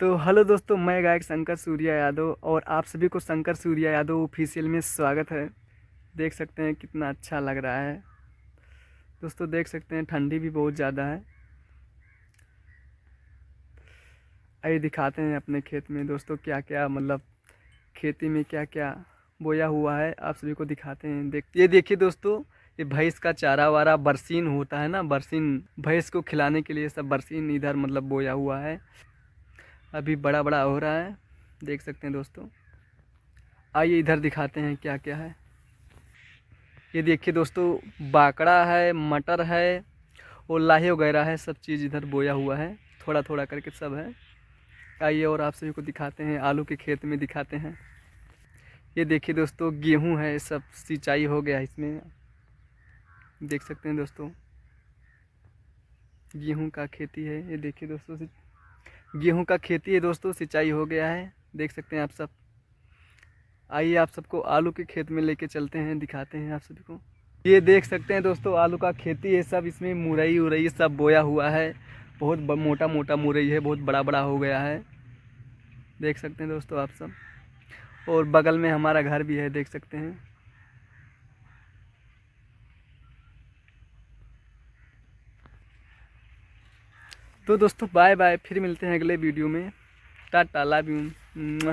तो हेलो दोस्तों, मैं गायक शंकर सूर्या यादव और आप सभी को शंकर सूर्या यादव ऑफिशियल में स्वागत है। देख सकते हैं कितना अच्छा लग रहा है दोस्तों। देख सकते हैं ठंडी भी बहुत ज़्यादा है। आइए दिखाते हैं अपने खेत में दोस्तों क्या क्या मतलब खेती में क्या क्या बोया हुआ है, आप सभी को दिखाते हैं। ये देखिए दोस्तों, ये भैंस का चारा वारा बरसीन होता है ना, बरसीन भैंस को खिलाने के लिए सब बरसीन इधर मतलब बोया हुआ है। अभी बड़ा बड़ा हो रहा है, देख सकते हैं दोस्तों। आइए इधर दिखाते हैं क्या क्या है। ये देखिए दोस्तों, बाकड़ा है, मटर है और लाही वगैरह है, सब चीज़ इधर बोया हुआ है, थोड़ा थोड़ा करके सब है। आइए और आप सभी को दिखाते हैं, आलू के खेत में दिखाते हैं। ये देखिए दोस्तों, गेहूं है, सब सिंचाई हो गया इसमें, देख सकते हैं दोस्तों। गेहूं का खेती है, ये देखिए दोस्तों, गेहूं का खेती है दोस्तों, सिंचाई हो गया है, देख सकते हैं आप सब। आइए आप सबको आलू के खेत में लेके चलते हैं, दिखाते हैं आप सभी को। ये देख सकते हैं दोस्तों, आलू का खेती है सब, इसमें मुरई उरई सब बोया हुआ है। बहुत मोटा मोटा मुरई है, बहुत बड़ा बड़ा हो गया है, देख सकते हैं दोस्तों आप सब। और बगल में हमारा घर भी है, देख सकते हैं। तो दोस्तों बाय बाय, फिर मिलते हैं अगले वीडियो में। Tata, love you.